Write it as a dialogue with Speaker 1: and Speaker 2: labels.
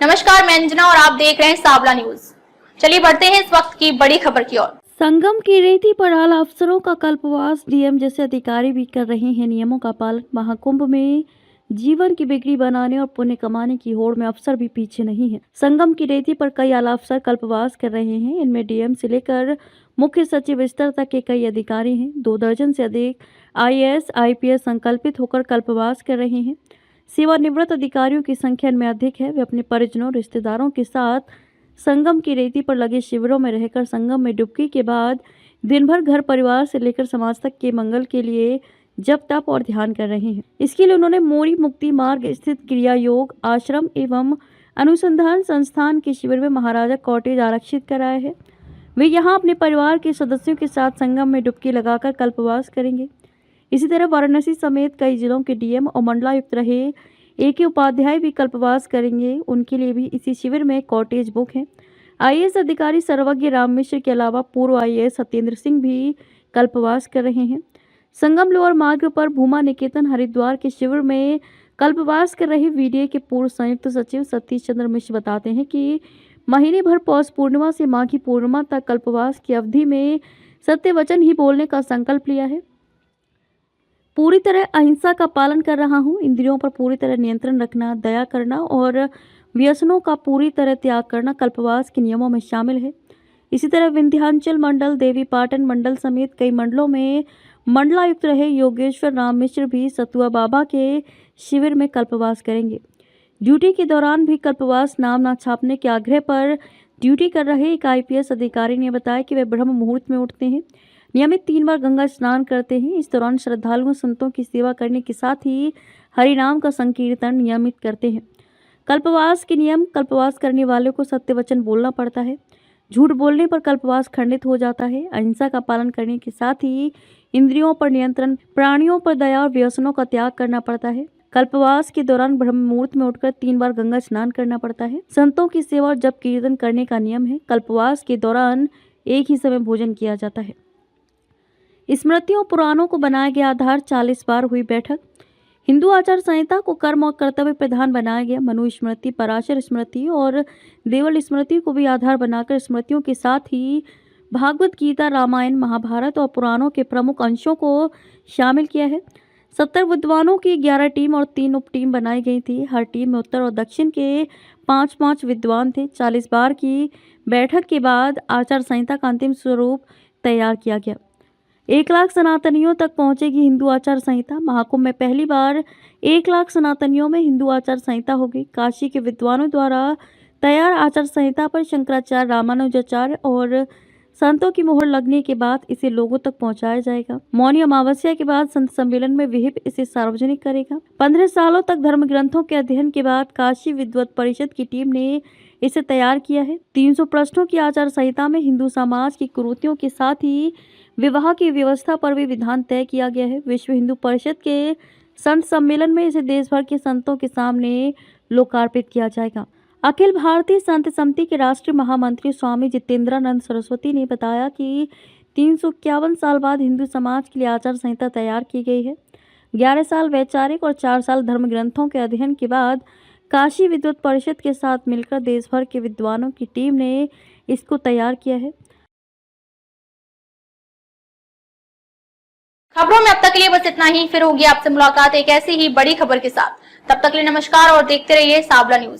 Speaker 1: नमस्कार, मैं अंजना और आप देख रहे हैं साबला न्यूज। चलिए बढ़ते हैं इस वक्त की बड़ी खबर की ओर।
Speaker 2: संगम की रेती पर हाल अफसरों का कल्पवास। डीएम जैसे अधिकारी भी कर रहे हैं नियमों का पालन। महाकुंभ में जीवन की बिगड़ी बनाने और पुण्य कमाने की होड़ में अफसर भी पीछे नहीं है। संगम की रेती पर कई आला अफसर कल्पवास कर रहे हैं। इनमें डीएम से लेकर मुख्य सचिव स्तर तक के कई अधिकारी हैं। 2 दर्जन से अधिक आईएएस आईपीएस संकल्पित होकर कल्पवास कर रहे हैं। सेवानिवृत्त अधिकारियों की संख्या इनमें अधिक है। वे अपने परिजनों रिश्तेदारों के साथ संगम की रेती पर लगे शिविरों में रहकर संगम में डुबकी के बाद दिन भर घर परिवार से लेकर समाज तक के मंगल के लिए जप तप और ध्यान कर रहे हैं। इसके लिए उन्होंने मोरी मुक्ति मार्ग स्थित क्रिया योग आश्रम एवं अनुसंधान संस्थान के शिविर में महाराजा कॉटेज आरक्षित कराया है। वे यहाँ अपने परिवार के सदस्यों के साथ संगम में डुबकी लगाकर कल्पवास करेंगे। इसी तरह वाराणसी समेत कई जिलों के डीएम और मंडलायुक्त रहे AK उपाध्याय भी कल्पवास करेंगे। उनके लिए भी इसी शिविर में कॉटेज बुक है। आईएएस अधिकारी सर्वज्ञ राम मिश्र के अलावा पूर्व आईएएस सत्येंद्र सिंह भी कल्पवास कर रहे हैं। संगम लोअर मार्ग पर भूमा निकेतन हरिद्वार के शिविर में कल्पवास कर रहे VDA के पूर्व संयुक्त सचिव सतीश चंद्र मिश्र बताते हैं कि महीने भर पौष पूर्णिमा से माघी पूर्णिमा तक कल्पवास की अवधि में सत्य वचन ही बोलने का संकल्प लिया है। पूरी तरह अहिंसा का पालन कर रहा हूँ। इंद्रियों पर पूरी तरह नियंत्रण रखना, दया करना और व्यसनों का पूरी तरह त्याग करना कल्पवास के नियमों में शामिल है। इसी तरह विंध्याचल मंडल, देवी पाटन मंडल समेत कई मंडलों में मंडलायुक्त रहे योगेश्वर राम मिश्र भी सतुआ बाबा के शिविर में कल्पवास करेंगे। ड्यूटी के दौरान भी कल्पवास नाम न छापने के आग्रह पर ड्यूटी कर रहे एक IPS अधिकारी ने बताया कि वे ब्रह्म मुहूर्त में उठते हैं, नियमित 3 बार गंगा स्नान करते हैं। इस दौरान श्रद्धालुओं संतों की सेवा करने के साथ ही हरिनाम का संकीर्तन नियमित करते हैं। कल्पवास के नियम: कल्पवास करने वाले को सत्य वचन बोलना पड़ता है। झूठ बोलने पर कल्पवास खंडित हो जाता है। अहिंसा का पालन करने के साथ ही इंद्रियों पर नियंत्रण, प्राणियों पर दया और व्यसनों का त्याग करना पड़ता है। कल्पवास के दौरान ब्रह्म मुहूर्त में उठकर 3 बार गंगा स्नान करना पड़ता है। संतों की सेवा और जप कीर्तन करने का नियम है। कल्पवास के दौरान एक ही समय भोजन किया जाता है। स्मृतियों पुराणों को बनाया गया आधार। 40 बार हुई बैठक। हिंदू आचार संहिता को कर्म और कर्तव्य प्रधान बनाया गया। मनु स्मृति, पराशर स्मृति और देवल स्मृति को भी आधार बनाकर स्मृतियों के साथ ही भागवत गीता, रामायण, महाभारत और पुराणों के प्रमुख अंशों को शामिल किया है। 70 विद्वानों की 11 टीम और 3 उप टीम बनाई गई थी। हर टीम में उत्तर और दक्षिण के 5-5 विद्वान थे। 40 बार की बैठक के बाद आचार संहिता का अंतिम स्वरूप तैयार किया गया। 1 लाख सनातनियों तक पहुंचेगी हिंदू आचार संहिता। महाकुंभ में पहली बार 1 लाख सनातनियों में हिंदू आचार संहिता होगी। काशी के विद्वानों द्वारा तैयार आचार संहिता पर शंकराचार्य, रामानुजाचार्य और संतों की मोहर लगने के बाद इसे लोगों तक पहुंचाया जाएगा। मौनी अमावस्या के बाद संत सम्मेलन में विहिप इसे सार्वजनिक करेगा। 15 सालों तक धर्म ग्रंथों के अध्ययन के बाद काशी विद्वत परिषद की टीम ने इसे तैयार किया है। 300 प्रश्नों की आचार संहिता में हिंदू समाज की कुरीतियों के साथ ही विवाह की व्यवस्था पर भी विधान तय किया गया है। विश्व हिंदू परिषद के संत सम्मेलन में इसे देश भर के संतों के सामने लोकार्पित किया जाएगा। अखिल भारतीय संत समिति के राष्ट्रीय महामंत्री स्वामी जितेंद्रानंद सरस्वती ने बताया कि 351 साल बाद हिंदू समाज के लिए आचार संहिता तैयार की गई है। 11 साल वैचारिक और 4 साल धर्म ग्रंथों के अध्ययन के बाद काशी विद्वत परिषद के साथ मिलकर देश भर के विद्वानों की टीम ने इसको तैयार किया है।
Speaker 1: खबरों में अब तक के लिए बस इतना ही। फिर होगी आपसे मुलाकात एक ऐसी ही बड़ी खबर के साथ। तब तक के लिए नमस्कार और देखते रहिए साबला न्यूज।